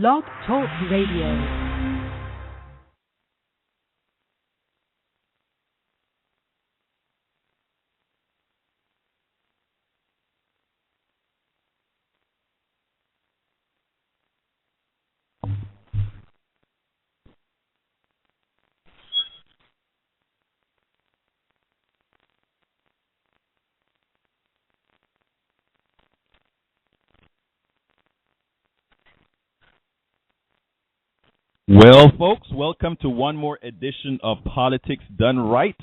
Blog Talk Radio. Well, folks, welcome to one more edition of Politics Done Right.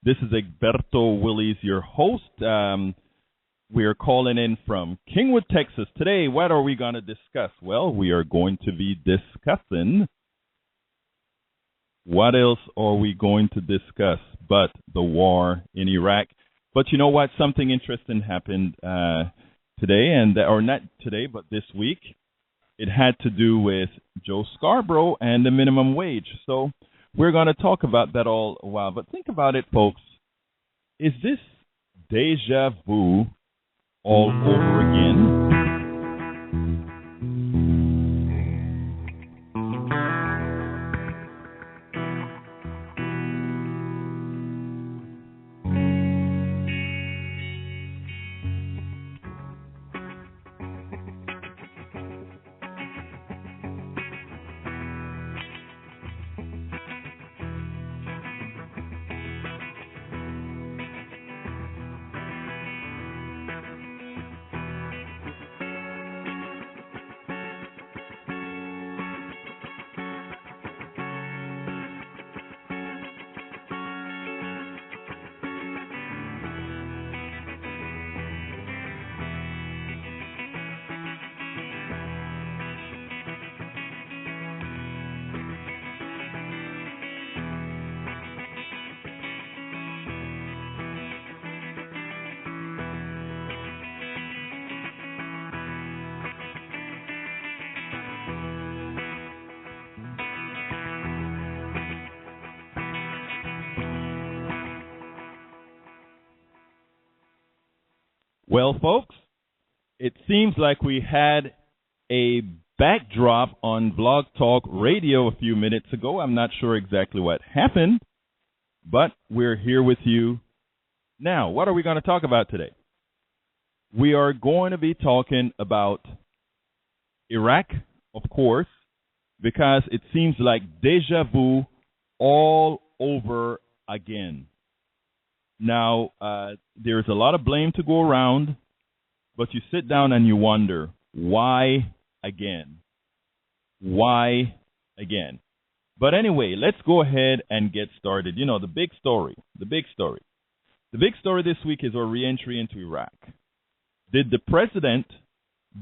This is Egberto Willies, your host. We are calling in from Kingwood, Texas. Today, what are we going to discuss? Well, we are going to be discussing, what else are we going to discuss but the war in Iraq? But you know what? Something interesting happened today, or not today, but this week. It had to do with Joe Scarborough and the minimum wage. So we're going to talk about that all a while. But think about it, folks. Is this deja vu all over again? Well, folks, it seems like we had a backdrop on Blog Talk Radio a few minutes ago. I'm not sure exactly what happened, but we're here with you now. What are we going to talk about today? We are going to be talking about Iraq, of course, because it seems like deja vu all over again. Now, there's a lot of blame to go around, but you sit down and you wonder, why again? Why again? But anyway, let's go ahead and get started. You know, the big story. The big story this week is our reentry into Iraq. Did the president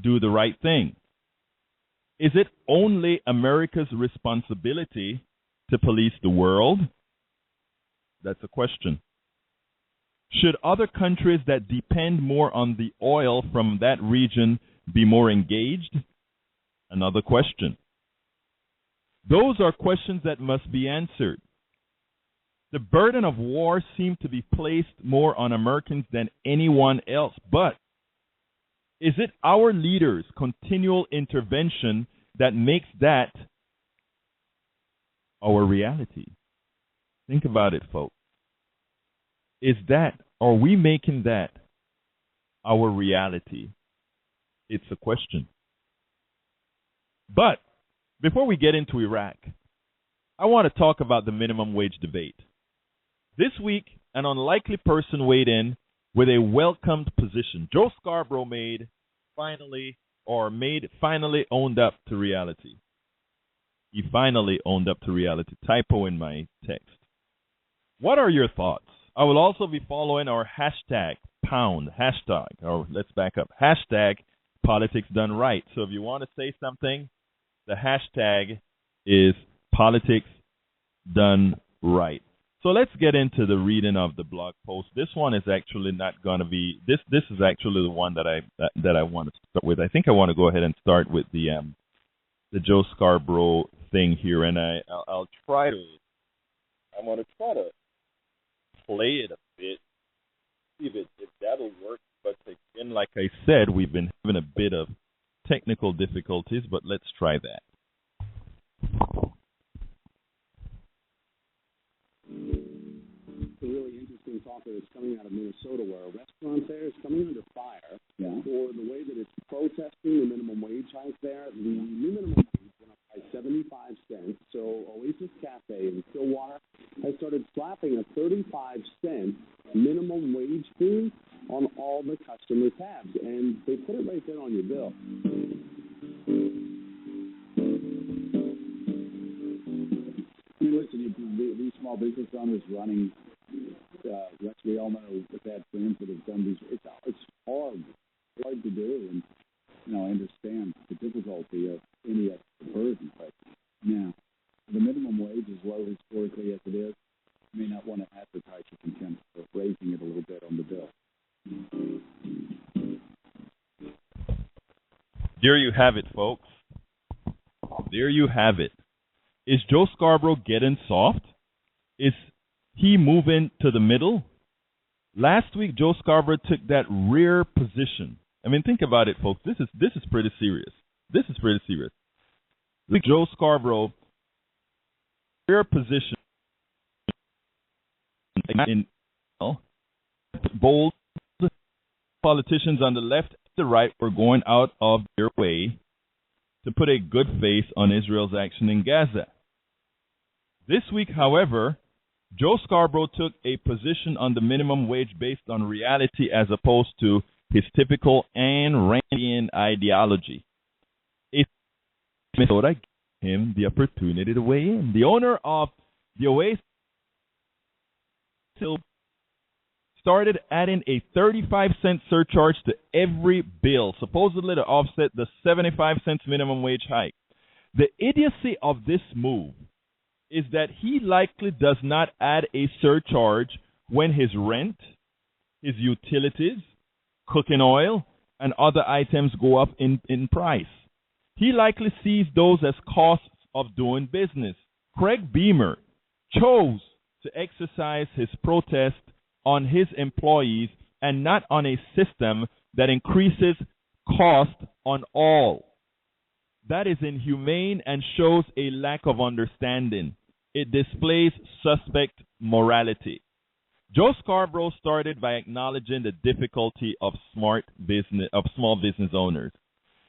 do the right thing? Is it only America's responsibility to police the world? That's a question. Should other countries that depend more on the oil from that region be more engaged? Another question. Those are questions that must be answered. The burden of war seems to be placed more on Americans than anyone else. But is it our leaders' continual intervention that makes that our reality? Think about it, folks. Are we making that our reality? It's a question. But before we get into Iraq, I want to talk about the minimum wage debate. This week, an unlikely person weighed in with a welcomed position. Joe Scarborough finally owned up to reality. He finally owned up to reality. Typo in my text. What are your thoughts? I will also be following our hashtag Politics Done Right. So if you want to say something, the hashtag is Politics Done Right. So let's get into the reading of the blog post. This one is actually not going to be this is actually the one that I want to start with. I think I want to go ahead and start with the Joe Scarborough thing here, and I'm going to try to play it a bit, see if that'll work. But again, like I said, we've been having a bit of technical difficulties, but let's try that. A really interesting talk that's coming out of Minnesota, where a restaurant there is coming under fire for the way that it's protesting the minimum wage hike there. The new minimum wage went up by 75 cents, so Oasis Cafe in Stillwater has started slapping a 35-cent minimum wage fee on all the customer tabs, and they put it right there on your bill. Listen, these small business owners running, we all know with that friends that have done these. It's hard to do, and I understand the difficulty of any extra burden. But now, the minimum wage is low historically as it is. You may not want to advertise your contempt for raising it a little bit on the bill. There you have it, folks. There you have it. Is Joe Scarborough getting soft? Is he moving to the middle? Last week, Joe Scarborough took that rear position. I mean, think about it, folks. This is pretty serious. This is pretty serious. Joe Scarborough, rear position in bold politicians on the left and the right were going out of their way to put a good face on Israel's action in Gaza. This week, however, Joe Scarborough took a position on the minimum wage based on reality as opposed to his typical Ayn Randian ideology. Minnesota gave him the opportunity to weigh in. The owner of the Oasis started adding a 35-cent surcharge to every bill, supposedly to offset the 75 cents minimum wage hike. The idiocy of this move is that he likely does not add a surcharge when his rent, his utilities, cooking oil, and other items go up in price. He likely sees those as costs of doing business. Craig Beamer chose to exercise his protest on his employees and not on a system that increases cost on all. That is inhumane and shows a lack of understanding. It displays suspect morality. Joe Scarborough started by acknowledging the difficulty of small business owners.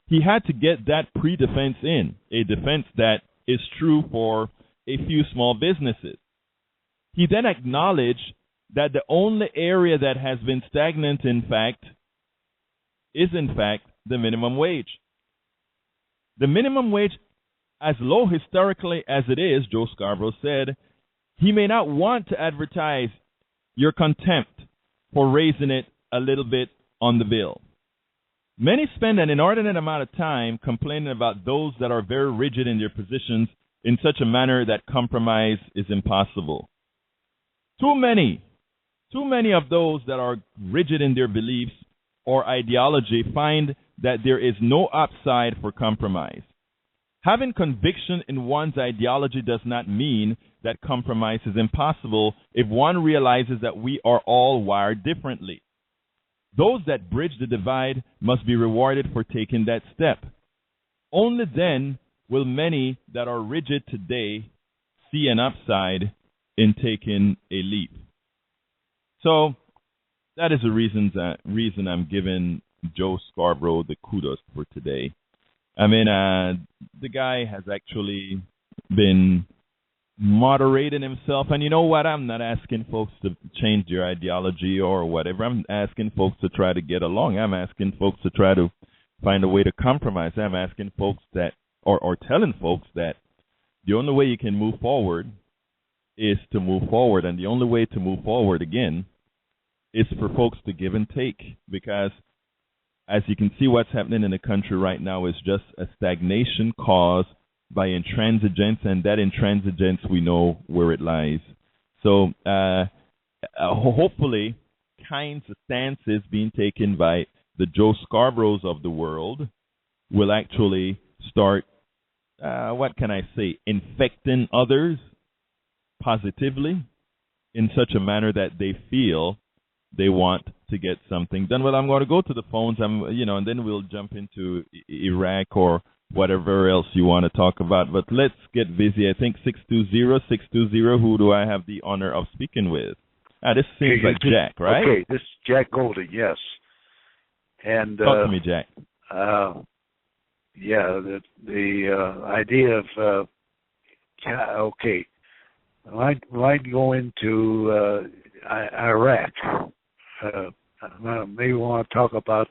He had to get that pre-defense in, a defense that is true for a few small businesses. He then acknowledged that the only area that has been stagnant, is the minimum wage. The minimum wage, as low historically as it is, Joe Scarborough said, he may not want to advertise your contempt for raising it a little bit on the bill. Many spend an inordinate amount of time complaining about those that are very rigid in their positions in such a manner that compromise is impossible. Too many of those that are rigid in their beliefs or ideology find that there is no upside for compromise. Having conviction in one's ideology does not mean that compromise is impossible if one realizes that we are all wired differently. Those that bridge the divide must be rewarded for taking that step. Only then will many that are rigid today see an upside in taking a leap. So that is the reason I'm giving Joe Scarborough the kudos for today. I mean, the guy has actually been moderating himself. And you know what? I'm not asking folks to change their ideology or whatever. I'm asking folks to try to get along. I'm asking folks to try to find a way to compromise. I'm asking folks that, or telling folks that the only way you can move forward is to move forward. And the only way to move forward, again, is for folks to give and take. Because as you can see, what's happening in the country right now is just a stagnation caused by intransigence, and that intransigence, we know where it lies. So hopefully kinds of stances being taken by the Joe Scarboroughs of the world will actually start, infecting others positively in such a manner that they feel they want to get something done. Well, I'm going to go to the phones, and then we'll jump into Iraq or whatever else you want to talk about. But let's get busy. I think 620, who do I have the honor of speaking with? This seems like Jack, right? Okay, this is Jack Golden, yes. And talk to me, Jack. The idea of might go into Iraq. Maybe want to talk about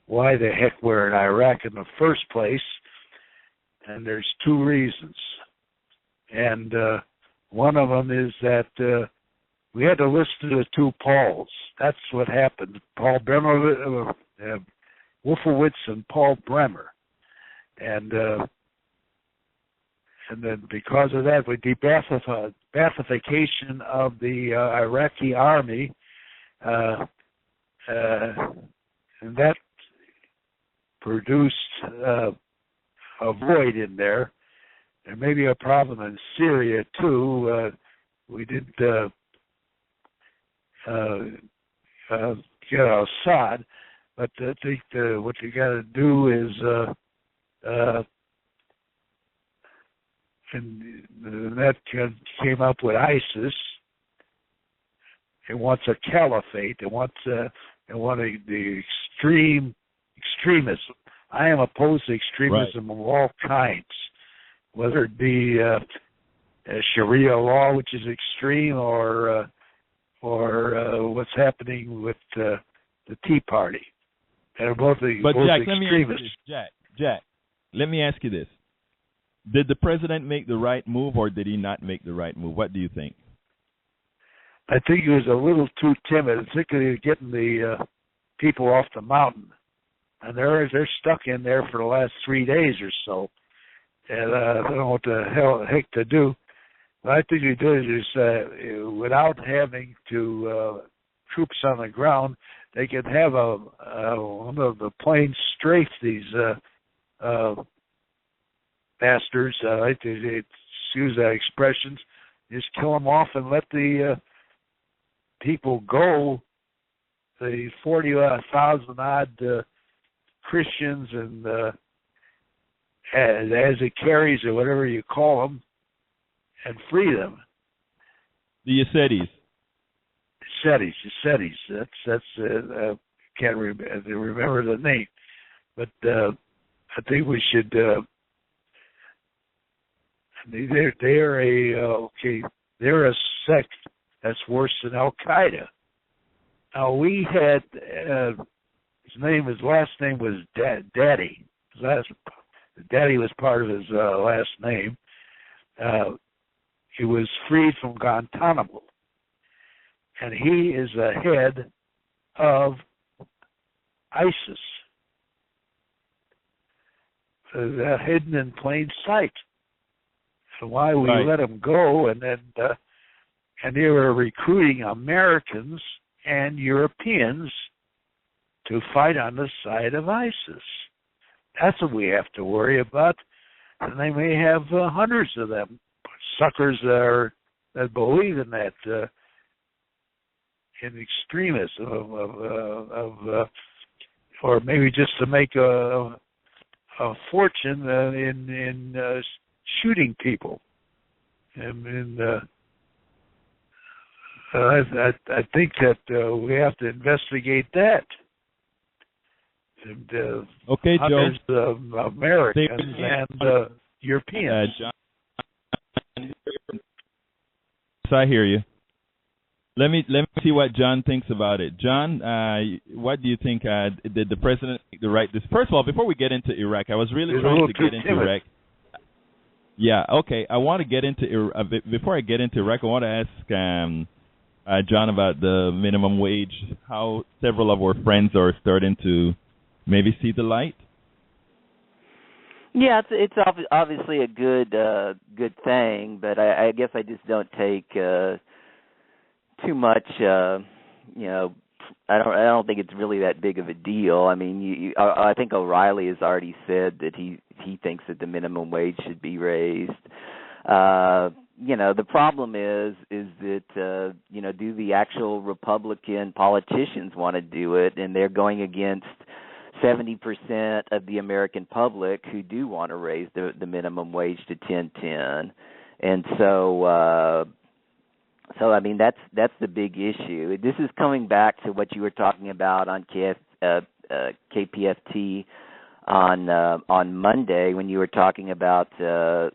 why the heck we're in Iraq in the first place, and there's two reasons. And one of them is that we had to listen to the two Pauls. That's what happened. Paul Bremer, Wolfowitz, and Paul Bremer, and then because of that, with the Baathification of the Iraqi army, and that produced a void in there. There may be a problem in Syria too. We didn't get Assad, but I think what you got to do is, and that came up with ISIS. It wants a caliphate. It wants the extremism. I am opposed to extremism of all kinds, whether it be Sharia law, which is extreme, or what's happening with the Tea Party. And both Jack, extremists. Jack, let me ask you this. Did the president make the right move, or did he not make the right move? What do you think? I think he was a little too timid, particularly getting the people off the mountain. And they're stuck in there for the last 3 days or so. And I don't know what the heck to do. What I think he did is, without having to troops on the ground, they could have one of the planes strafe these bastards. I like to use that expression. Just kill them off and let the people go. The 40,000 odd Christians and as it carries or whatever you call them, and free them. The Yazidis. Yazidis. That's can't remember the name, but I think we should. They're a sect that's worse than Al Qaeda. Now we had his last name was Daddy. Daddy was part of his last name. He was freed from Guantanamo, and he is the head of ISIS, hidden in plain sight. So why we let him go, and then and they were recruiting Americans and Europeans to fight on the side of ISIS. That's what we have to worry about, and they may have hundreds of them. Suckers that believe in that, in extremism or maybe just to make a fortune in shooting people. And I think that we have to investigate that. And, okay, Joe. Of Americans and Europeans. I hear you. Let me see what John thinks about it. John, what do you think? Did the president make the right? First of all, before we get into Iraq, I was really trying to get into Iraq. Yeah, okay. I want to get into before I get into Iraq. I want to ask John about the minimum wage. How several of our friends are starting to maybe see the light. Yeah, it's obviously a good thing, but I guess I just don't take too much. I don't think it's really that big of a deal. I mean, I think O'Reilly has already said that he thinks that the minimum wage should be raised. the problem is that do the actual Republican politicians want to do it? And they're going against 70% of the American public who do want to raise the minimum wage to $10.10, and so I mean that's the big issue. This is coming back to what you were talking about on KPFT on Monday when you were talking about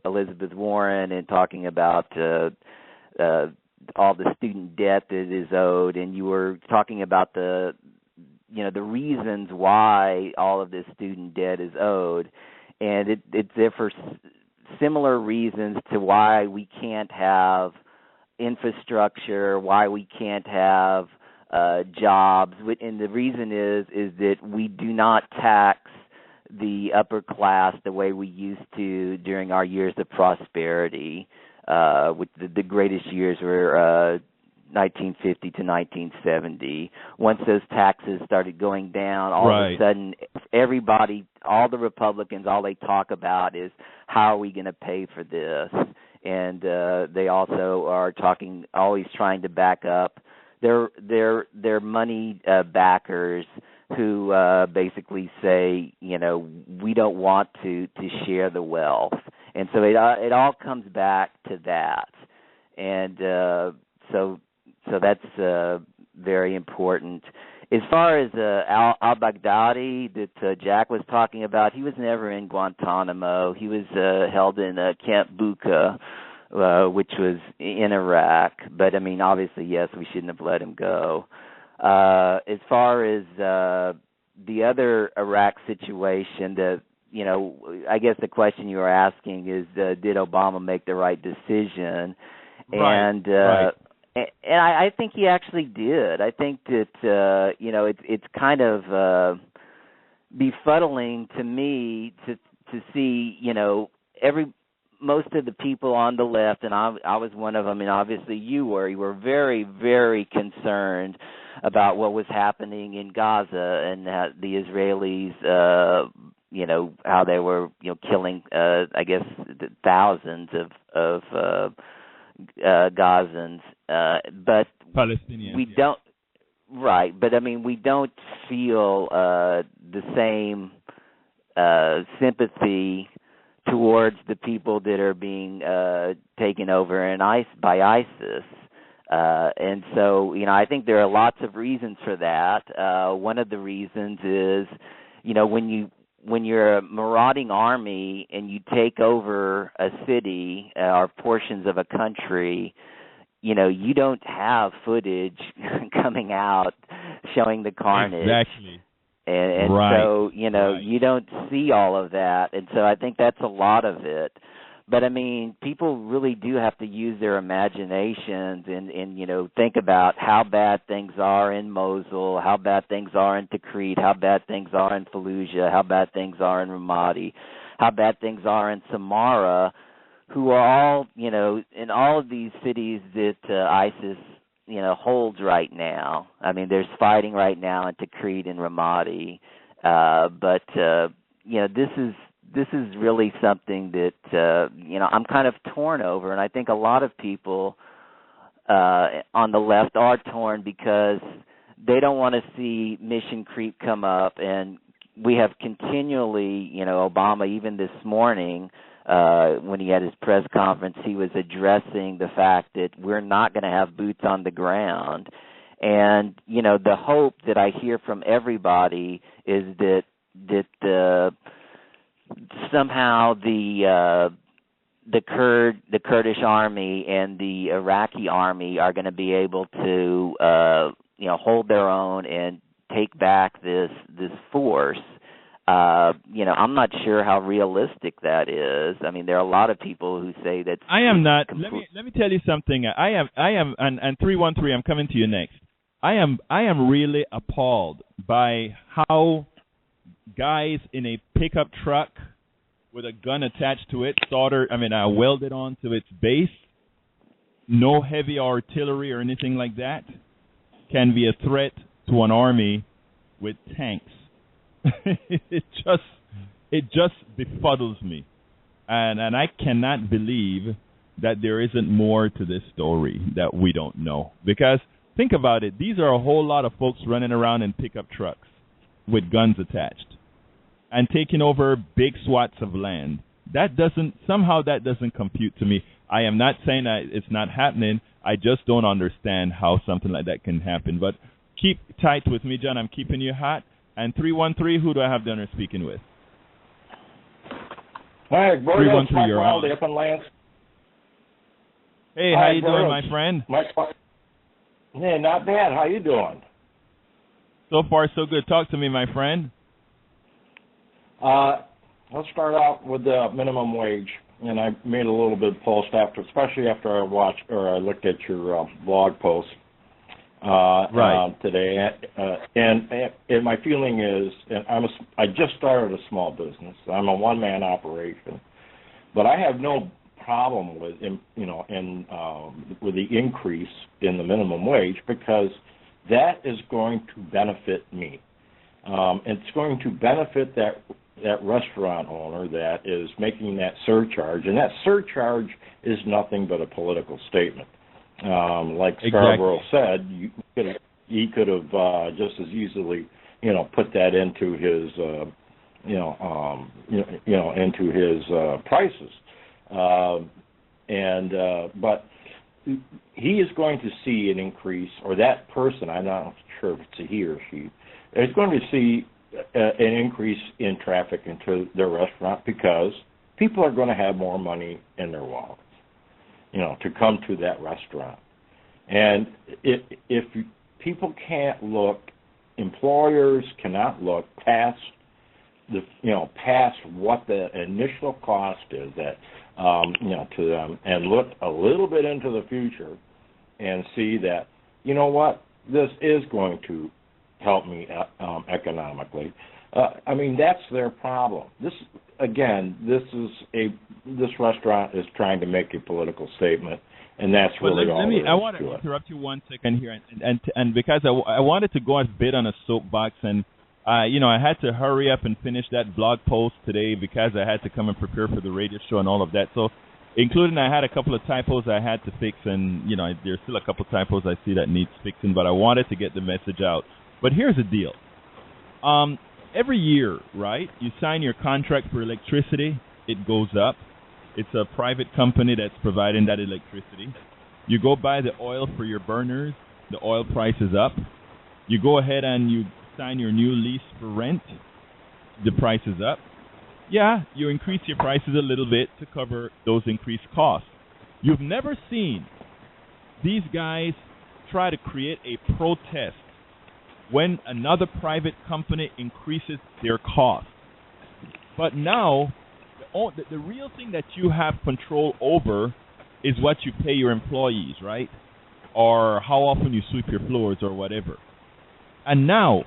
Elizabeth Warren and talking about all the student debt that is owed, and you were talking about the reasons why all of this student debt is owed, and it's there for similar reasons to why we can't have infrastructure, why we can't have jobs, and the reason is that we do not tax the upper class the way we used to during our years of prosperity. With the greatest years were 1950 to 1970. Once those taxes started going down, all of a sudden, everybody, all the Republicans, all they talk about is how are we going to pay for this? And they also are always trying to back up their money backers who basically say, we don't want to share the wealth. And so it all comes back to that. And so that's very important. As far as al-Baghdadi that Jack was talking about, he was never in Guantanamo. He was held in Camp Bucca, which was in Iraq. But, I mean, obviously, yes, we shouldn't have let him go. As far as the other Iraq situation, I guess the question you were asking is, did Obama make the right decision? And I think he actually did. I think that it's kind of befuddling to me to see most of the people on the left, and I was one of them, and obviously you were very, very concerned about what was happening in Gaza and the Israelis, how they were, killing, I guess, thousands of Gazans, but Palestinians. We don't, right? But I mean, we don't feel the same sympathy towards the people that are being taken over by ISIS. And so, I think there are lots of reasons for that. One of the reasons is, when you're a marauding army and you take over a city or portions of a country, you don't have footage coming out showing the carnage. Exactly. And so, you don't see all of that. And so I think that's a lot of it. But, I mean, people really do have to use their imaginations and think about how bad things are in Mosul, how bad things are in Tikrit, how bad things are in Fallujah, how bad things are in Ramadi, how bad things are in Samarra, who are all, in all of these cities that ISIS, holds right now. I mean, there's fighting right now in Tikrit and Ramadi. But this is really something that, I'm kind of torn over. And I think a lot of people on the left are torn because they don't want to see mission creep come up. And we have continually, Obama, even this morning, when he had his press conference, he was addressing the fact that we're not going to have boots on the ground. And, the hope that I hear from everybody is that somehow the Kurdish army and the Iraqi army are going to be able to hold their own and take back this force. I'm not sure how realistic that is. I mean, there are a lot of people who say that. I am not. Let me tell you something. I am, and 313. I'm coming to you next. I am really appalled by how guys in a pickup truck with a gun attached to it, welded onto its base, no heavy artillery or anything like that, can be a threat to an army with tanks. It just befuddles me, and I cannot believe that there isn't more to this story that we don't know. Because think about it, these are a whole lot of folks running around in pickup trucks with guns attached and taking over big swaths of land. That doesn't compute to me. I am not saying that it's not happening. I just don't understand how something like that can happen. But keep tight with me, John. I'm keeping you hot. And 313, who do I have the honor speaking with? Hi, Gordon. 313, you're on. Up in Lance. Hey, how you doing, my friend? Yeah, not bad. How you doing? So far, so good. Talk to me, my friend. Let's start out with the minimum wage. And I made a little bit of post especially after I looked at your blog post today. And my feeling is, I just started a small business. I'm a one-man operation, but I have no problem with with the increase in the minimum wage, because that is going to benefit me. It's going to benefit that restaurant owner that is making that surcharge, and that surcharge is nothing but a political statement. Like Scarborough said, he could have just as easily, put that into his, into his prices. But he is going to see an increase, or that person, I'm not sure if it's a he or she, is going to see an increase in traffic into their restaurant, because people are going to have more money in their wallets, to come to that restaurant. And if people can't look, employers cannot look past past what the initial cost is to them, and look a little bit into the future and see that, this is going to help me economically. That's their problem. This restaurant is trying to make a political statement, and that's really all there is to it. I want to interrupt you 1 second here, and because I wanted to go a bit on a soapbox, and I had to hurry up and finish that blog post today because I had to come and prepare for the radio show and all of that. So, including I had a couple of typos I had to fix, and there's still a couple of typos I see that needs fixing, but I wanted to get the message out. But here's the deal. Every year, right, you sign your contract for electricity, it goes up. It's a private company that's providing that electricity. You go buy the oil for your burners, the oil price is up. You go ahead and you sign your new lease for rent, the price is up. Yeah, you increase your prices a little bit to cover those increased costs. You've never seen these guys try to create a protest when another private company increases their cost. But now, the real thing that you have control over is what you pay your employees, right? Or how often you sweep your floors or whatever. And now,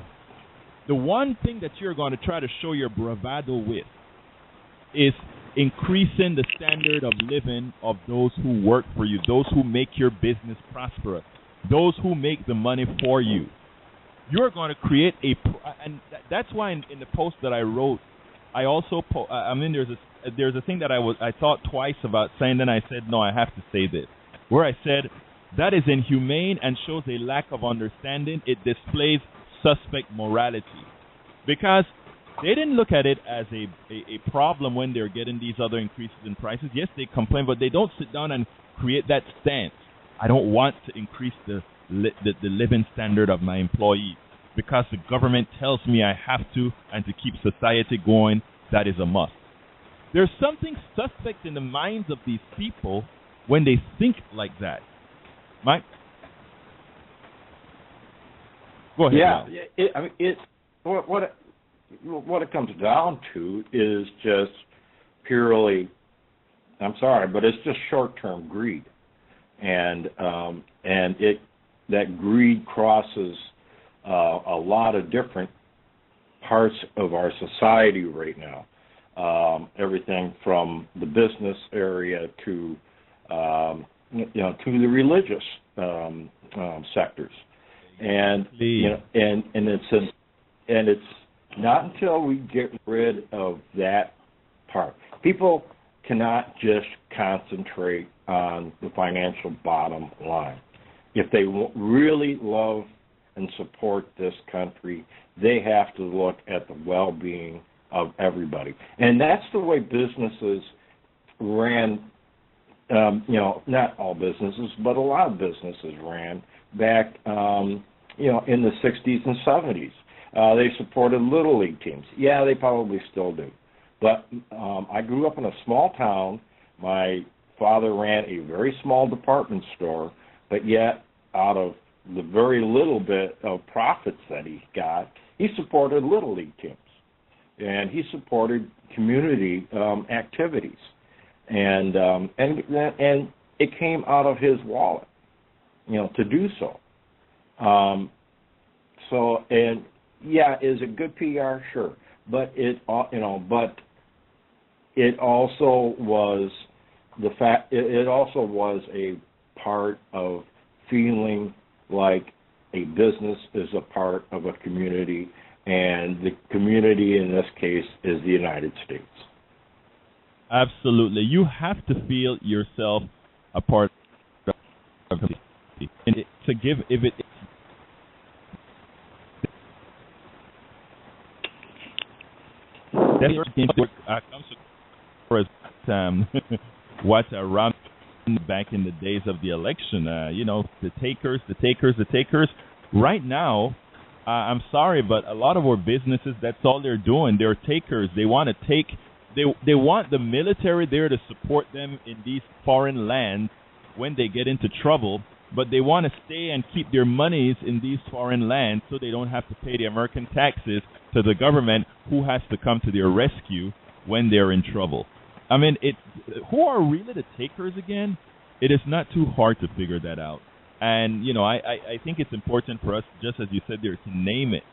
the one thing that you're going to try to show your bravado with is increasing the standard of living of those who work for you, those who make your business prosperous, those who make the money for you. You're going to create and that's why in the post that I wrote, I also there's a thing that I thought twice about saying. Then I said, no, I have to say this, where I said that is inhumane and shows a lack of understanding. It displays suspect morality, because they didn't look at it as a problem when they're getting these other increases in prices. Yes, they complain, but they don't sit down and create that stance. I don't want to increase the living standard of my employees because the government tells me I have to, and to keep society going, that is a must. There's something suspect in the minds of these people when they think like that. Mike? Go ahead. Yeah, what it comes down to is just purely, I'm sorry, but it's just short-term greed, and that greed crosses a lot of different parts of our society right now. Everything from the business area to to the religious sectors, and it's not until we get rid of that part. People cannot just concentrate on the financial bottom line. If they really love and support this country, they have to look at the well-being of everybody. And that's the way businesses ran, not all businesses, but a lot of businesses ran back, in the 60s and 70s. They supported Little League teams. Yeah, they probably still do. But I grew up in a small town. My father ran a very small department store, but yet out of the very little bit of profits that he got, he supported Little League teams. And he supported community activities. And it came out of his wallet, to do so. Is it good PR? Sure. But it also was it also was a part of feeling like a business is a part of a community, and the community in this case is the United States. Absolutely. You have to feel yourself a part of it. And to give, if it what around back in the days of the election, the takers. Right now, I'm sorry, but a lot of our businesses, that's all they're doing. They're takers. They want to take. They want the military there to support them in these foreign lands when they get into trouble, but they want to stay and keep their monies in these foreign lands so they don't have to pay the American taxes to the government, who has to come to their rescue when they're in trouble. I mean, who are really the takers again? It is not too hard to figure that out. And, I think it's important for us, just as you said there, to name it.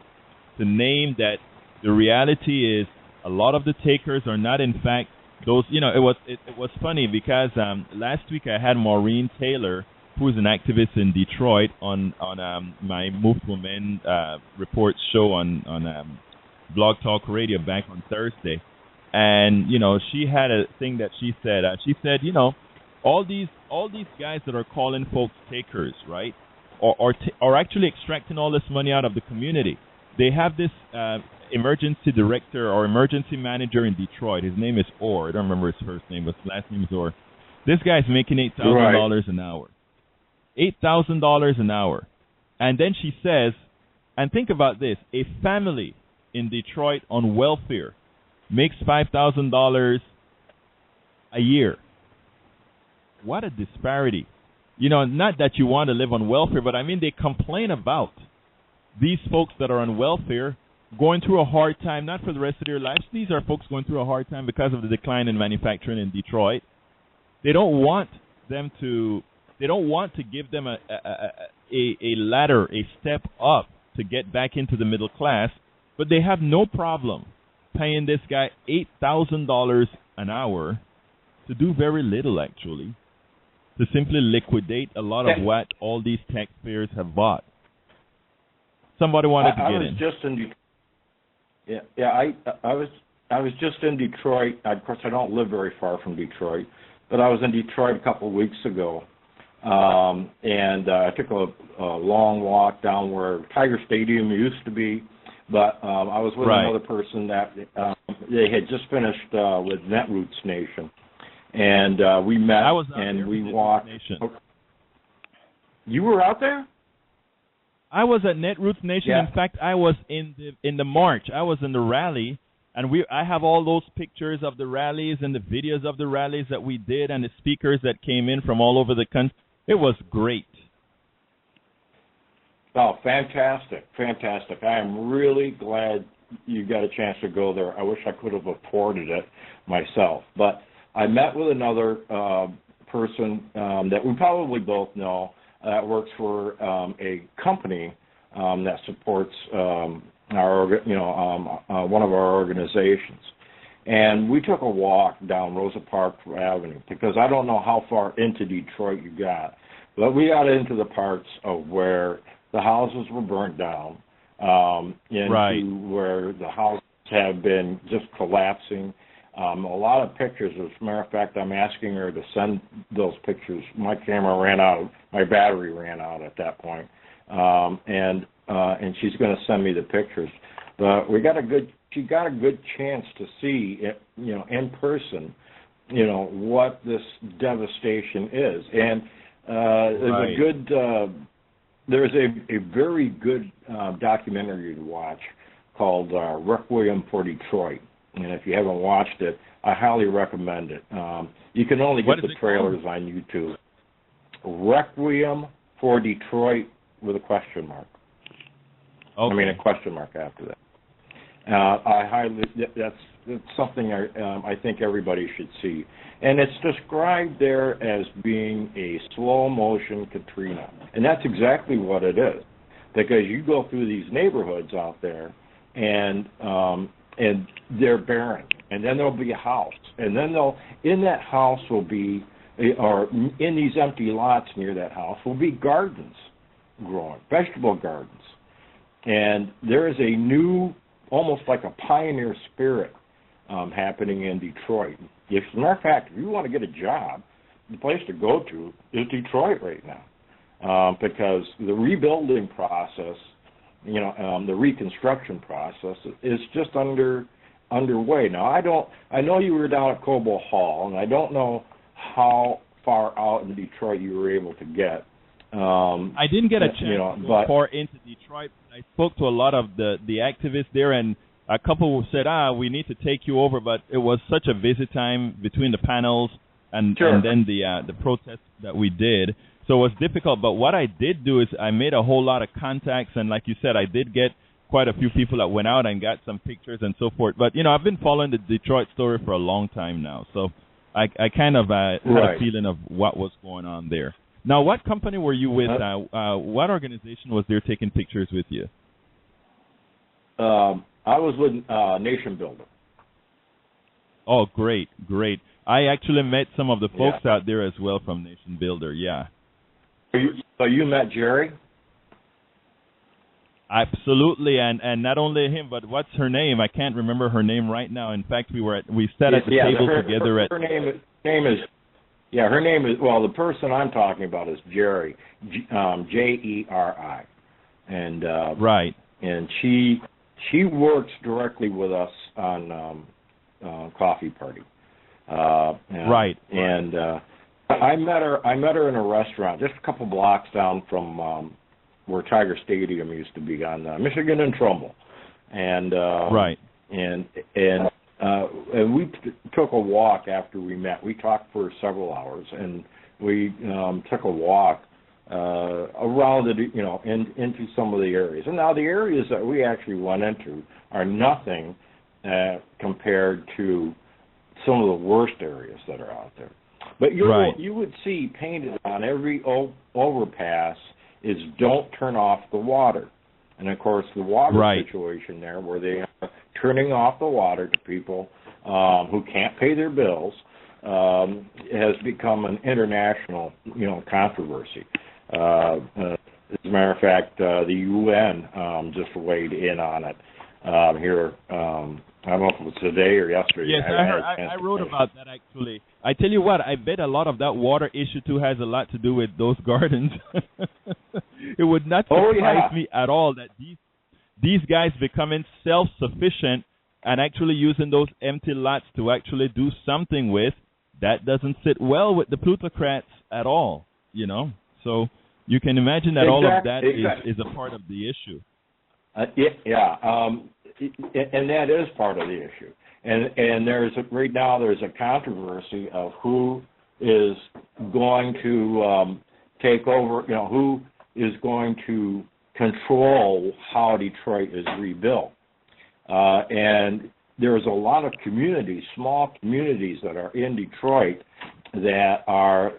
To name that the reality is a lot of the takers are not, in fact, those, it was funny because last week I had Maureen Taylor, who is an activist in Detroit, on my Move to Amend report show on Blog Talk Radio back on Thursday. And, she had a thing that she said. She said, all these guys that are calling folks takers, right, are actually extracting all this money out of the community. They have this emergency director or emergency manager in Detroit. His name is Orr. I don't remember his first name, but his last name is Orr. This guy's making $8,000 an hour. $8,000 an hour. And then she says, and think about this, a family in Detroit on welfare makes $5,000 a year. What a disparity. Not that you want to live on welfare, but I mean, they complain about these folks that are on welfare going through a hard time, not for the rest of their lives. These are folks going through a hard time because of the decline in manufacturing in Detroit. They don't want to give them a ladder, a step up to get back into the middle class, but they have no problem paying this guy $8,000 an hour to do very little, actually, to simply liquidate a lot of what all these taxpayers have bought. Somebody wanted to get in. I was just in Detroit. I was just in Detroit. Of course, I don't live very far from Detroit, but I was in Detroit a couple of weeks ago, and I took a long walk down where Tiger Stadium used to be. But I was with another person that they had just finished with Netroots Nation, and we met and we walked. You were out there? I was at Netroots Nation. Yeah. In fact, I was in the march. I was in the rally, and I have all those pictures of the rallies and the videos of the rallies that we did, and the speakers that came in from all over the country. It was great. Oh, fantastic. I am really glad you got a chance to go there. I wish I could have afforded it myself. But I met with another person that we probably both know that works for a company that supports one of our organizations. And we took a walk down Rosa Parks Avenue because I don't know how far into Detroit you got, but we got into the parts of where the houses were burnt down, where the houses have been just collapsing. A lot of pictures. As a matter of fact, I'm asking her to send those pictures. My camera ran out. My battery ran out at that point, and she's going to send me the pictures. But she got a good chance to see it, in person, what this devastation is. And there's a very good documentary to watch called Requiem for Detroit. And if you haven't watched it, I highly recommend it. You can only get the trailers on YouTube. Requiem for Detroit with a question mark. Okay. I mean, a question mark after that. That's something I think everybody should see. And it's described there as being a slow motion Katrina. And that's exactly what it is. Because you go through these neighborhoods out there and they're barren. And then there'll be a house. And then in that house will be, or in these empty lots near that house will be gardens growing, vegetable gardens. And there is a new, almost like a pioneer spirit happening in Detroit. As a matter of fact, if you want to get a job, the place to go to is Detroit right now, because the rebuilding process, the reconstruction process is just underway. Now, I know you were down at Cobo Hall, and I don't know how far out in Detroit you were able to get. I didn't get a chance to go far into Detroit. I spoke to a lot of the activists there, and a couple said, we need to take you over, but it was such a busy time between the panels and then the protests that we did. So it was difficult, but what I did do is I made a whole lot of contacts, and like you said, I did get quite a few people that went out and got some pictures and so forth. But, I've been following the Detroit story for a long time now, so I kind of had a feeling of what was going on there. Now, what company were you with? What organization was there taking pictures with you? I was with Nation Builder. Oh, great. I actually met some of the folks out there as well from Nation Builder, yeah. So you met Jerry? Absolutely, and not only him, but what's her name? I can't remember her name right now. In fact, we sat at the table together. Her name is, well, the person I'm talking about is Jerry, Jeri. And right. And she works directly with us on Coffee Party. Right. And I met her in a restaurant just a couple blocks down from where Tiger Stadium used to be on Michigan and Trumbull. And right. And we took a walk after we met. We talked for several hours, and we took a walk around it, into some of the areas. And now the areas that we actually went into are nothing compared to some of the worst areas that are out there. But you would see painted on every overpass is "Don't turn off the water." And, of course, the water situation there where they are turning off the water to people who can't pay their bills has become an international, controversy. As a matter of fact, the UN just weighed in on it here. I don't know if it was today or yesterday. Yes, I wrote about that, actually. I tell you what, I bet a lot of that water issue, too, has a lot to do with those gardens. It would not surprise me at all that these guys becoming self-sufficient and actually using those empty lots to actually do something with, that doesn't sit well with the plutocrats at all, So you can imagine that all of that is a part of the issue. And that is part of the issue. And right now there's a controversy of who is going to take over, who is going to control how Detroit is rebuilt. And there's a lot of communities, small communities that are in Detroit that are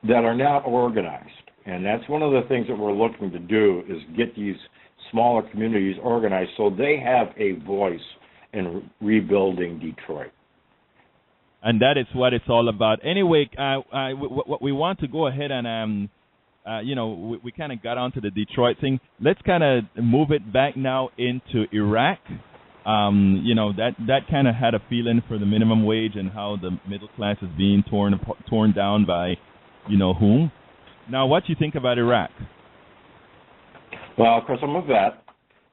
not organized. And that's one of the things that we're looking to do is get these smaller communities organized so they have a voice in rebuilding Detroit. And that is what it's all about. Anyway, we want to go ahead and, we kind of got onto the Detroit thing. Let's kind of move it back now into Iraq. that kind of had a feeling for the minimum wage and how the middle class is being torn down by, whom. Now, what do you think about Iraq? Well, of course, I'm a vet,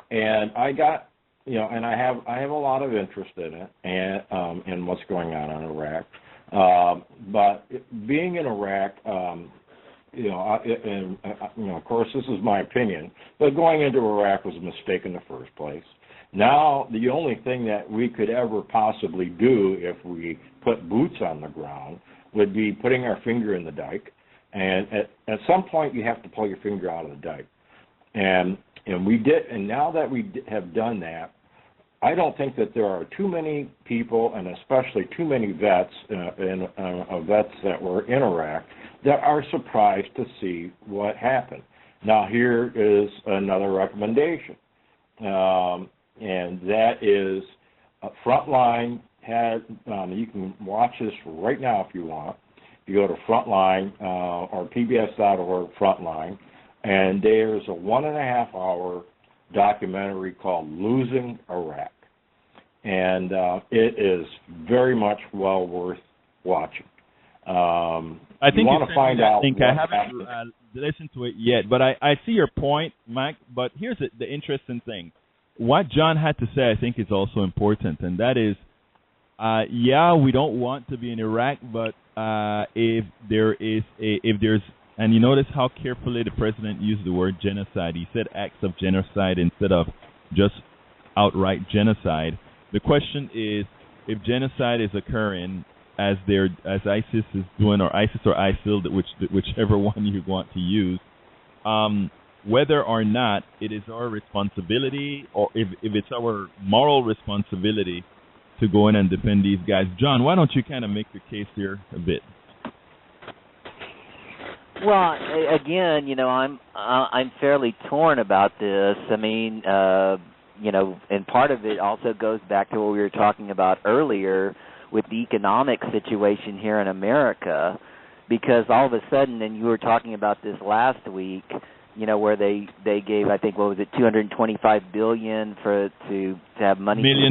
and I got, and I have a lot of interest in it and in what's going on in Iraq. But being in Iraq, of course, this is my opinion, but going into Iraq was a mistake in the first place. Now, the only thing that we could ever possibly do if we put boots on the ground would be putting our finger in the dike. And at some point, you have to pull your finger out of the dike. And we did. And now that we have done that, I don't think that there are too many people, and especially too many vets, vets that were in Iraq, that are surprised to see what happened. Now, here is another recommendation. And that is Frontline had, you can watch this right now if you want. You go to Frontline or pbs.org Frontline, and there's a 1.5-hour documentary called Losing Iraq. And it is very much well worth watching. I think you want to find out. I haven't listened to it yet, but I see your point, Mike. But here's the interesting thing. What John had to say, I think, is also important, and that is, we don't want to be in Iraq, but if there's, and you notice how carefully the president used the word genocide. He said acts of genocide instead of just outright genocide. The question is, if genocide is occurring as ISIS is doing, or ISIS or ISIL, whichever one you want to use, whether or not it is our responsibility, or if it's our moral responsibility to go in and defend these guys. John, why don't you kind of make your case here a bit? Well, again, I'm fairly torn about this. I mean, and part of it also goes back to what we were talking about earlier with the economic situation here in America, because all of a sudden, and you were talking about this last week, where they gave, I think, what was it, $225 billion to have money to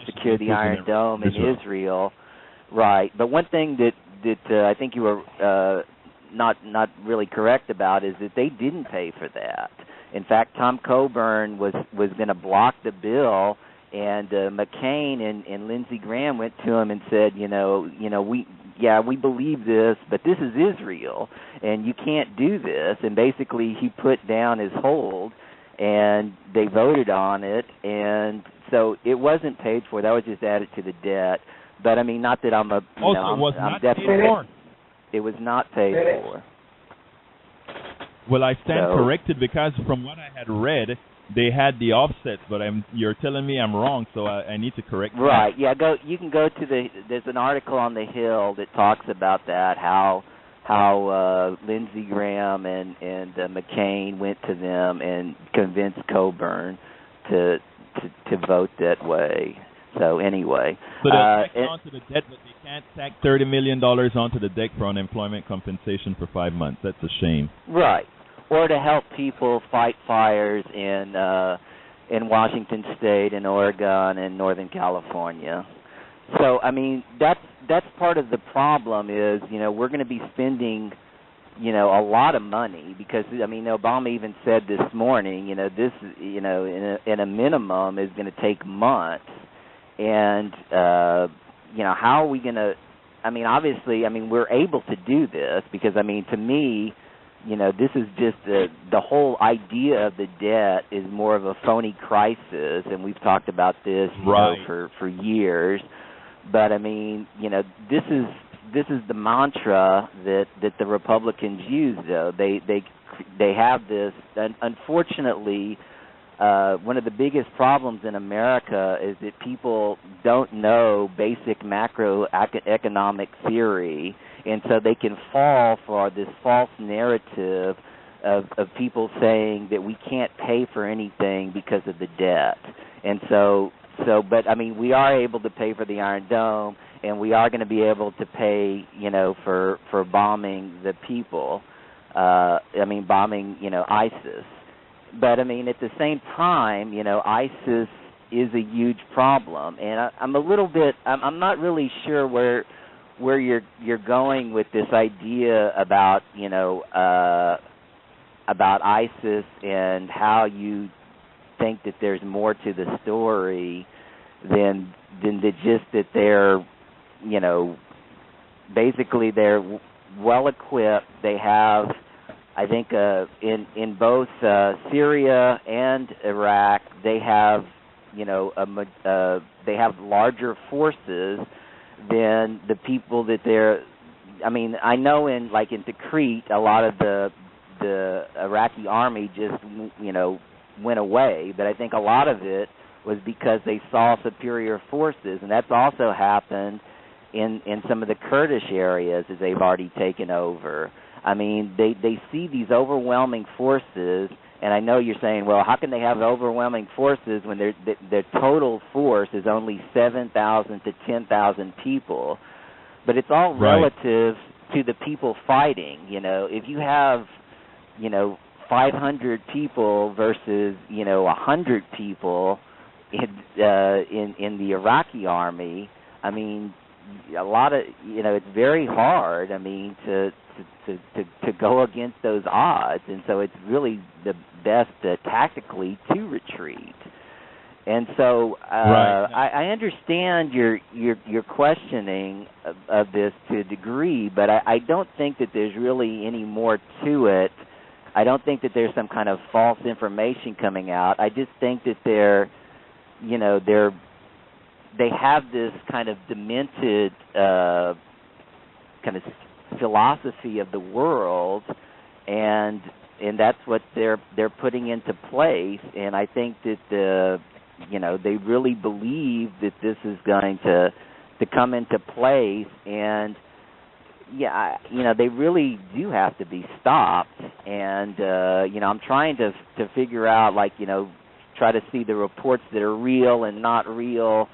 secure the Iron Dome in Israel, right? But one thing that I think you were not really correct about is that they didn't pay for that. In fact, Tom Coburn was going to block the bill, and McCain and Lindsey Graham went to him and said, we believe this, but this is Israel, and you can't do this. And basically, he put down his hold, and they voted on it, and so it wasn't paid for. That was just added to the debt. But I mean, not that I'm a. I'm definitely. It was not paid for. Well, I stand corrected, because from what I had read, they had the offsets, but you're telling me I'm wrong, so I need to correct that. Right, yeah, you can go to there's an article on the Hill that talks about that, how Lindsey Graham and McCain went to them and convinced Coburn to vote that way. So anyway. So they'll tack onto the debt, but they can't tack $30 million onto the debt for unemployment compensation for 5 months. That's a shame. Right. Or to help people fight fires in Washington State and Oregon and Northern California. So I mean, that's part of the problem is, we're going to be spending, a lot of money, because I mean, Obama even said this morning, this, in a minimum is going to take months, and how are we going to? I mean, obviously, we're able to do this because, to me, this is just the whole idea of the debt is more of a phony crisis, and we've talked about this for years. But this is the mantra that the Republicans use. Though they have this, and unfortunately, one of the biggest problems in America is that people don't know basic macroeconomic theory. And so they can fall for this false narrative of people saying that we can't pay for anything because of the debt. And but we are able to pay for the Iron Dome, and we are going to be able to pay, for bombing the people. Bombing, ISIS. But at the same time, ISIS is a huge problem, and I'm a little bit. I'm not really sure where you're going with this idea about about ISIS and how you think that there's more to the story than just that they're basically they're well equipped. They have, I think, in both Syria and Iraq, they have they have larger forces than the people that they're. I mean, I know in Tikrit, a lot of the Iraqi army just went away, but I think a lot of it was because they saw superior forces, and that's also happened in some of the Kurdish areas as they've already taken over. I mean, they see these overwhelming forces, and I know you're saying, well, how can they have overwhelming forces when their total force is only 7,000 to 10,000 people? But it's all relative to the people fighting. If you have 500 people versus 100 people in the Iraqi army, I mean, a lot of it's very hard. I mean, to go against those odds, and so it's really the best tactically to retreat. And so I understand your questioning of this to a degree, but I don't think that there's really any more to it. I don't think that there's some kind of false information coming out. I just think that they have this kind of demented kind of philosophy of the world, and that's what they're putting into place. And I think that they really believe that this is going to come into place, and they really do have to be stopped. And I'm trying to figure out, try to see the reports that are real and not real.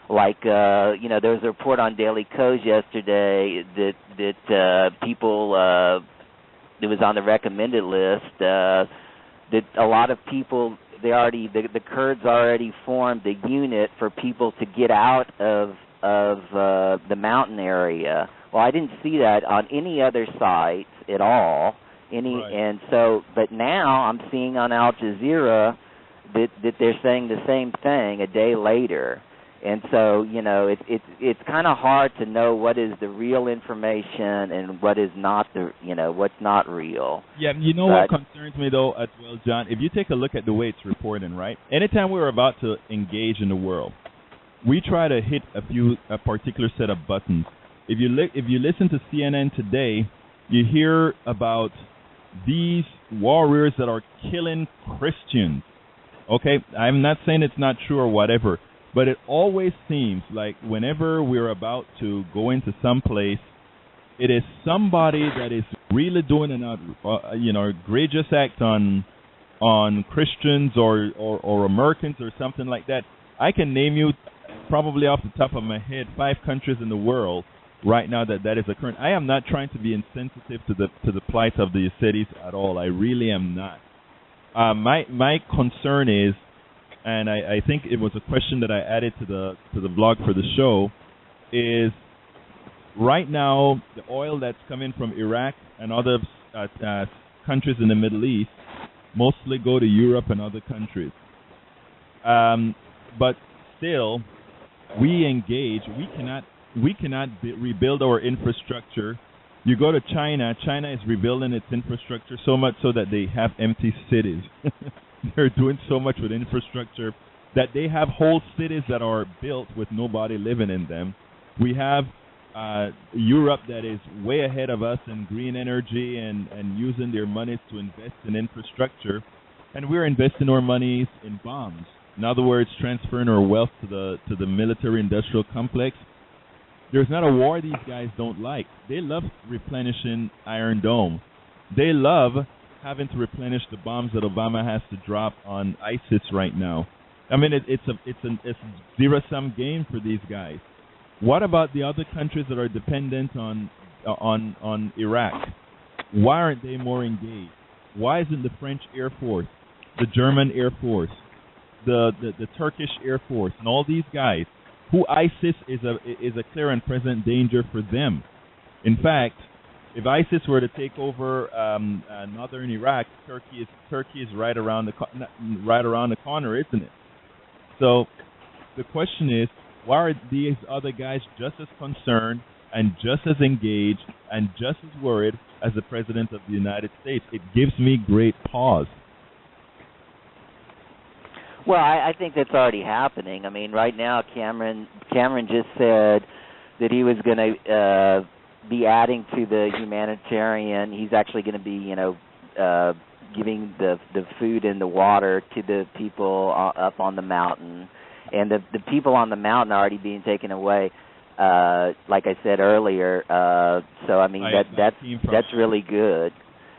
There was a report on Daily Kos yesterday that people that was on the recommended list that a lot of people the Kurds already formed a unit for people to get out of the mountain area. Well, I didn't see that on any other site at all. And so, but now I'm seeing on Al Jazeera that they're saying the same thing a day later. And so, it's kind of hard to know what is the real information and what is not what's not real. Yeah, what concerns me though as well, John, if you take a look at the way it's reporting, right? Anytime we're about to engage in the world, we try to hit a particular set of buttons. If you listen to CNN today, you hear about these warriors that are killing Christians. Okay, I'm not saying it's not true or whatever, but it always seems like whenever we're about to go into some place, it is somebody that is really doing an egregious act on Christians or Americans or something like that. I can name you probably off the top of my head 5 countries in the world right now that is occurring. I am not trying to be insensitive to the plight of the cities at all. I really am not. My concern is, and I think it was a question that I added to the blog for the show, is right now the oil that's coming from Iraq and other countries in the Middle East mostly go to Europe and other countries. But still, we engage. We cannot rebuild our infrastructure. You go to China. China is rebuilding its infrastructure so much so that they have empty cities. They're doing so much with infrastructure that they have whole cities that are built with nobody living in them. We have Europe that is way ahead of us in green energy and using their monies to invest in infrastructure, and we're investing our monies in bombs. In other words, transferring our wealth to the military-industrial complex. There's not a war these guys don't like. They love replenishing Iron Dome. They love having to replenish the bombs that Obama has to drop on ISIS right now. I mean, it's a zero-sum game for these guys. What about the other countries that are dependent on Iraq? Why aren't they more engaged? Why isn't the French Air Force, the German Air Force, the Turkish Air Force and all these guys, who ISIS is a clear and present danger for them. In fact, if ISIS were to take over northern Iraq, Turkey is right around the corner, isn't it? So the question is, why are these other guys just as concerned and just as engaged and just as worried as the President of the United States? It gives me great pause. Well, I think that's already happening. I mean, right now, Cameron just said that he was going to be adding to the humanitarian. He's actually going to be, giving the food and the water to the people up on the mountain, and the people on the mountain are already being taken away. Like I said earlier, so I mean that's really good.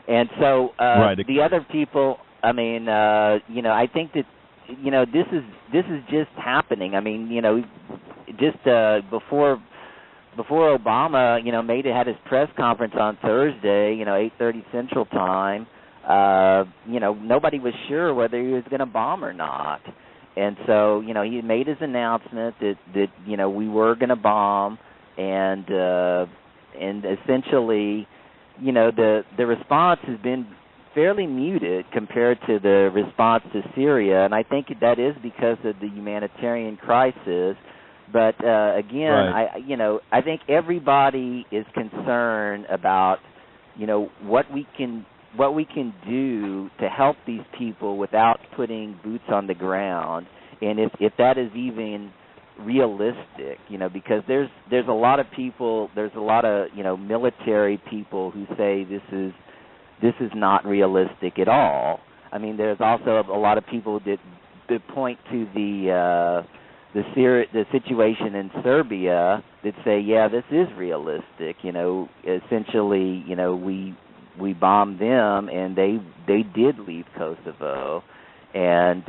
And so the other people, I mean, I think that this is just happening. I mean, just before Obama, had his press conference on Thursday, 8:30 Central Time. Nobody was sure whether he was going to bomb or not. And so, he made his announcement that we were going to bomb, and essentially, the response has been fairly muted compared to the response to Syria, and I think that is because of the humanitarian crisis. But again, right. I think everybody is concerned about what we can do to help these people without putting boots on the ground, and if that is even realistic, because there's a lot of people, there's a lot of military people who say this is not realistic at all. I mean, there's also a lot of people that point to the situation in Serbia that say, yeah, this is realistic. Essentially, we bombed them, and they did leave Kosovo, and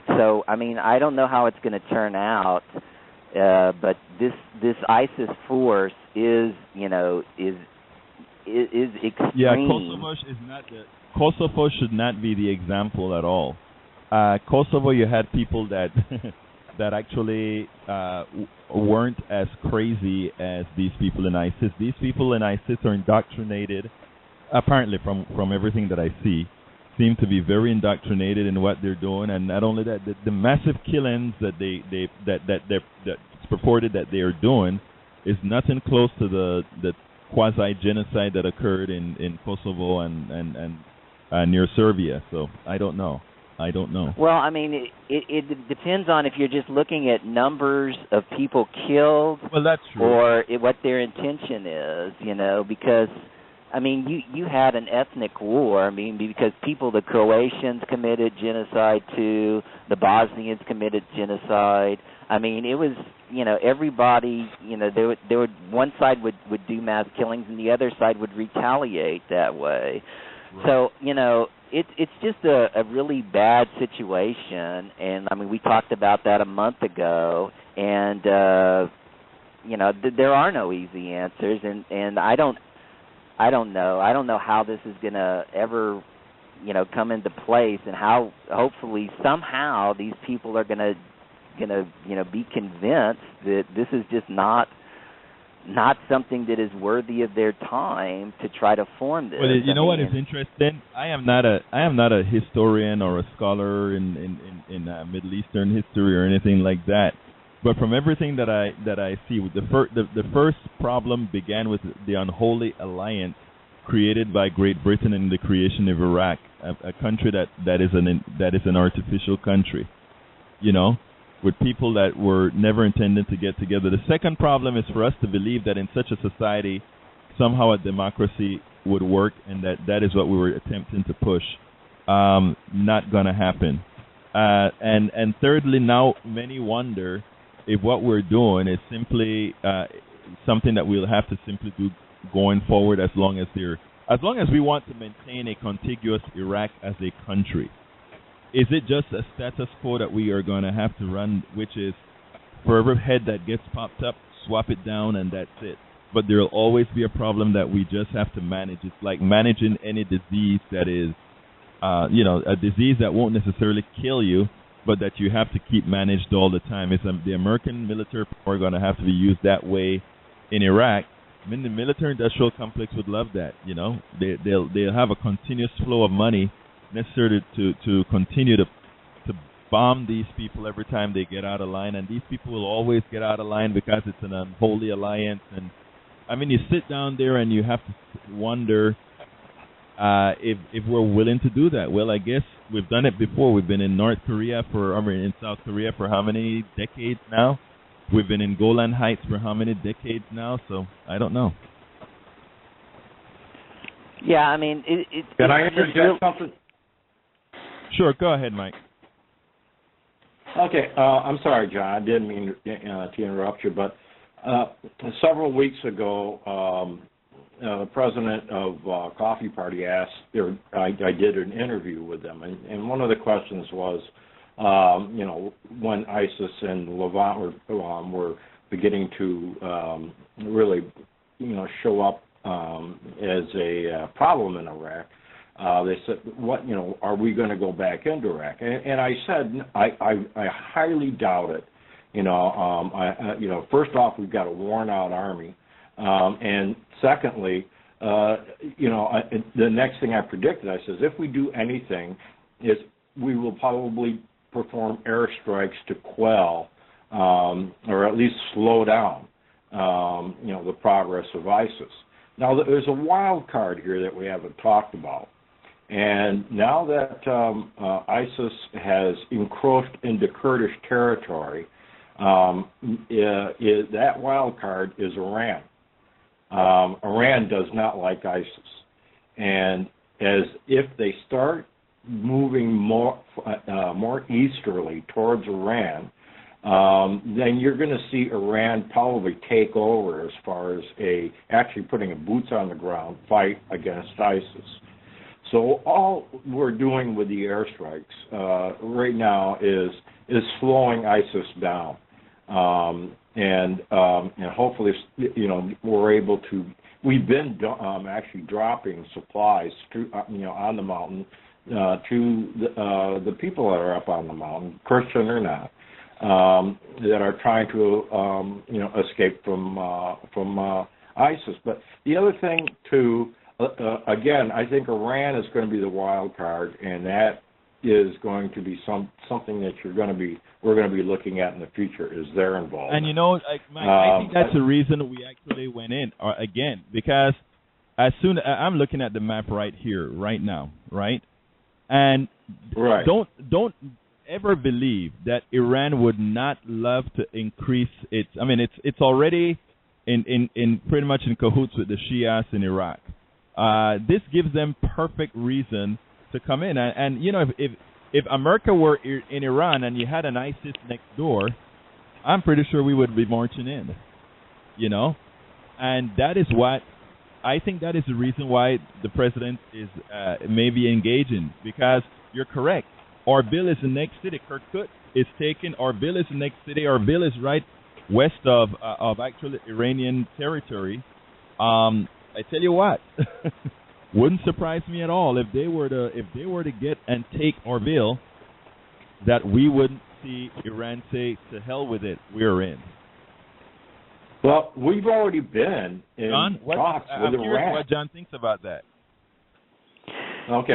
so I mean, I don't know how it's going to turn out, but this ISIS force is extreme. Yeah, Kosovo should not be the example at all. Kosovo, you had people that that actually weren't as crazy as these people in ISIS. These people in ISIS are indoctrinated. Apparently, from everything that I see, seem to be very indoctrinated in what they're doing, and not only that, the massive killings that that's purported that they are doing is nothing close to the quasi genocide that occurred in Kosovo and near Serbia. So I don't know. Well, I mean, it depends on if you're just looking at numbers of people killed. Well, that's true. Or what their intention is, because. I mean, you had an ethnic war. I mean, because the Croatians committed genocide too, the Bosnians committed genocide. I mean, it was, everybody, there would one side would do mass killings and the other side would retaliate that way. Right. So, it's just a really bad situation, and I mean, we talked about that a month ago, and there are no easy answers, and I don't know. I don't know how this is going to ever, come into place, and how hopefully somehow these people are going to be convinced that this is just not something that is worthy of their time to try to form this. Well, what is interesting? I am not a historian or a scholar in Middle Eastern history or anything like that. But from everything that I see, the first problem began with the unholy alliance created by Great Britain in the creation of Iraq, a country that is an artificial country, with people that were never intended to get together. The second problem is for us to believe that in such a society, somehow a democracy would work, and that is what we were attempting to push. Not going to happen. And thirdly, now many wonder if what we're doing is simply something that we'll have to simply do going forward, as long as we want to maintain a contiguous Iraq as a country. Is it just a status quo that we are going to have to run, which is for every head that gets popped up, swap it down, and that's it? But there will always be a problem that we just have to manage. It's like managing any disease that is, a disease that won't necessarily kill you, but that you have to keep managed all the time. Is the American military power going to have to be used that way in Iraq? I mean, the military-industrial complex would love that. They'll have a continuous flow of money necessary to continue to bomb these people every time they get out of line, and these people will always get out of line because it's an unholy alliance. And I mean, you sit down there and you have to wonder if we're willing to do that. Well, I guess we've done it before. We've been in in South Korea for how many decades now? We've been in Golan Heights for how many decades now? So I don't know. Yeah, I mean, can I interject something? Sure, go ahead, Mike. Okay, I'm sorry, John. I didn't mean to interrupt you, but several weeks ago, the president of Coffee Party asked, I did an interview with them, and one of the questions was, when ISIS and Levant were beginning to really, show up as a problem in Iraq, they said, are we going to go back into Iraq? And I said, I highly doubt it. First off, we've got a worn-out army. And secondly, the next thing I predicted, I says, if we do anything, is we will probably perform airstrikes to quell or at least slow down, the progress of ISIS. Now, there's a wild card here that we haven't talked about. And now that ISIS has encroached into Kurdish territory, that wild card is Iran. Iran does not like ISIS. And if they start moving more easterly towards Iran, then you're going to see Iran probably take over as far as actually putting a boots on the ground fight against ISIS. So all we're doing with the airstrikes right now is slowing ISIS down, and hopefully we're able to. We've been actually dropping supplies on the mountain to the people that are up on the mountain, Christian or not, that are trying to escape from ISIS. But the other thing too. Again, I think Iran is going to be the wild card, and that is going to be something that we're going to be looking at in the future is their involvement. And Mike, I think that's the reason we actually went in again, because I'm looking at the map right here, right now, right, and right. Don't ever believe that Iran would not love to increase its. I mean, it's already in pretty much in cahoots with the Shias in Iraq. This gives them perfect reason to come in. And if America were in Iran and you had an ISIS next door, I'm pretty sure we would be marching in, And that is what, I think that is the reason why the president is maybe engaging, because you're correct. Erbil is the next city. Kirkuk is taken. Erbil is the next city. Erbil is right west of actually Iranian territory. I tell you what, wouldn't surprise me at all if they were to get and take Erbil, that we wouldn't see Iran say, to hell with it, we're in. Well, we've already been in talks with Iran. I'm curious what John thinks about that. Okay.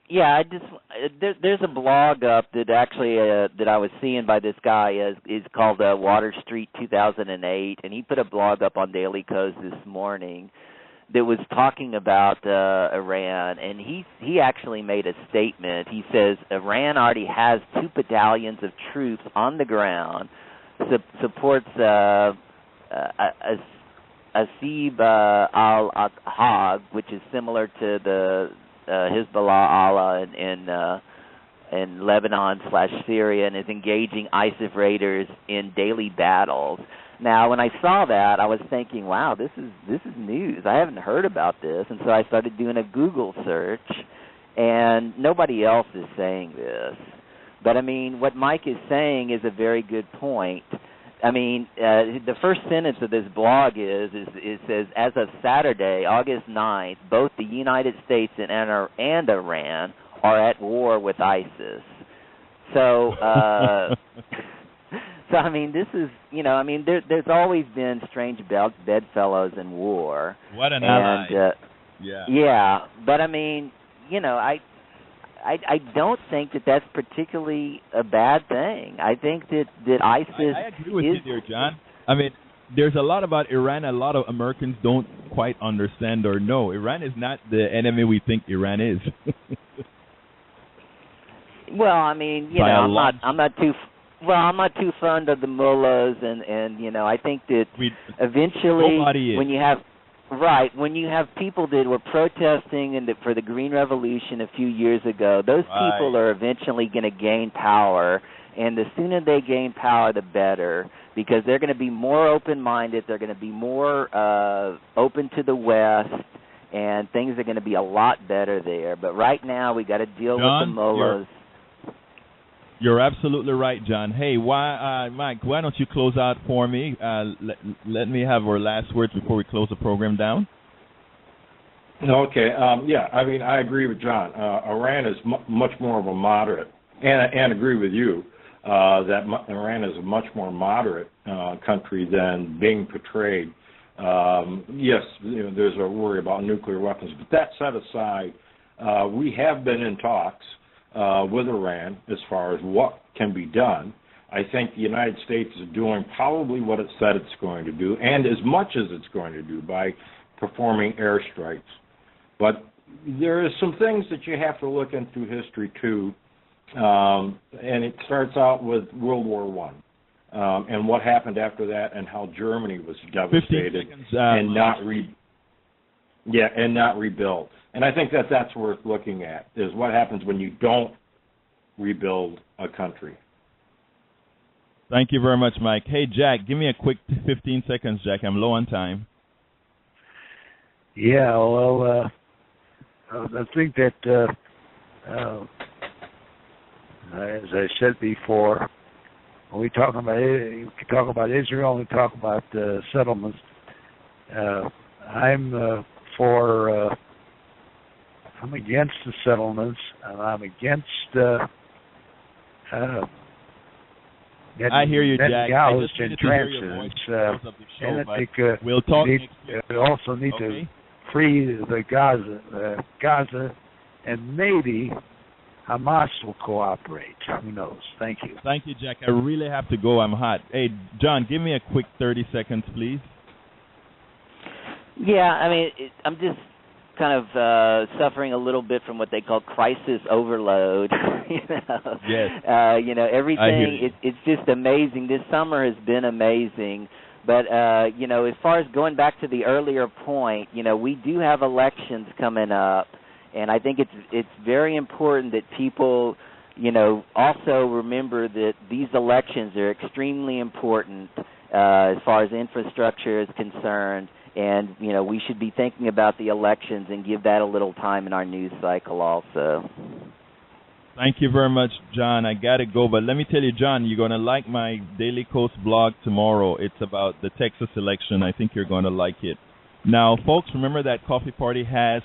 Yeah, there's a blog up that actually that I was seeing by this guy is called Water Street 2008, and he put a blog up on Daily Kos this morning that was talking about Iran, and he actually made a statement. He says Iran already has 2 battalions of troops on the ground, supports Asib al-Haq, which is similar to the Hezbollah Allah in Lebanon/Syria, and is engaging ISIS raiders in daily battles. Now, when I saw that, I was thinking, wow, this is news. I haven't heard about this, and so I started doing a Google search, and nobody else is saying this. But I mean, what Mike is saying is a very good point. I mean, the first sentence of this blog it says, as of Saturday, August 9th, both the United States and Iran are at war with ISIS. So, so I mean, this is, there's always been strange bedfellows in war. What an ally. Yeah, but I mean, I don't think that that's particularly a bad thing. I think that ISIS I agree with you there, John. I mean, there's a lot about Iran a lot of Americans don't quite understand or know. Iran is not the enemy we think Iran is. Well, I mean, I'm not too fond of the mullahs, and I think that eventually when you have people that were protesting for the Green Revolution a few years ago, those people are eventually going to gain power, and the sooner they gain power, the better, because they're going to be more open-minded, they're going to be more open to the West, and things are going to be a lot better there. But right now, we got to deal with the mullahs. You're absolutely right, John. Hey, Mike, why don't you close out for me? Let me have our last words before we close the program down. Okay. I mean, I agree with John. Iran is much more of a moderate, and agree with you that Iran is a much more moderate country than being portrayed. Yes, there's a worry about nuclear weapons, but that set aside, we have been in talks with Iran as far as what can be done. I think the United States is doing probably what it said it's going to do, and as much as it's going to do by performing airstrikes. But there are some things that you have to look into history too, and it starts out with World War I and what happened after that, and how Germany was devastated and not rebuilt. And I think that's worth looking at, is what happens when you don't rebuild a country. Thank you very much, Mike. Hey, Jack, give me a quick 15 seconds, Jack. I'm low on time. Yeah, well, I think that, as I said before, when we talk about Israel, we talk about settlements. I'm against the settlements, and I'm against I hear you, Jack. I just in needed to hear your voice because of the show, and I think we'll talk next week. We also need to free the Gaza, and maybe Hamas will cooperate. Who knows? Thank you. Thank you, Jack. I really have to go. I'm hot. Hey, John, give me a quick 30 seconds, please. Yeah, I mean, I'm just kind of suffering a little bit from what they call crisis overload. Yes. Everything, it's just amazing. This summer has been amazing. But, as far as going back to the earlier point, we do have elections coming up, and I think it's very important that people, also remember that these elections are extremely important as far as infrastructure is concerned. And, we should be thinking about the elections and give that a little time in our news cycle also. Thank you very much, John. I got to go, but let me tell you, John, you're going to like my Daily Coast blog tomorrow. It's about the Texas election. I think you're going to like it. Now, folks, remember that Coffee Party has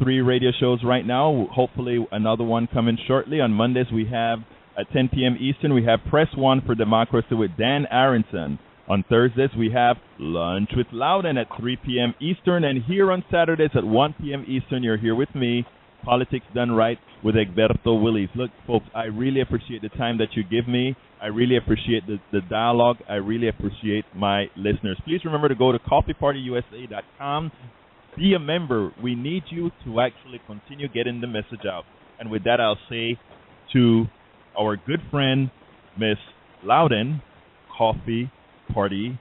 3 radio shows right now. Hopefully another one coming shortly. On Mondays, we have at 10 p.m. Eastern, we have Press 1 for Democracy with Dan Aronson. On Thursdays, we have Lunch with Loudon at 3 p.m. Eastern. And here on Saturdays at 1 p.m. Eastern, you're here with me, Politics Done Right with Egberto Willis. Look, folks, I really appreciate the time that you give me. I really appreciate the dialogue. I really appreciate my listeners. Please remember to go to coffeepartyusa.com. Be a member. We need you to actually continue getting the message out. And with that, I'll say to our good friend, Miss Loudon, Coffee Party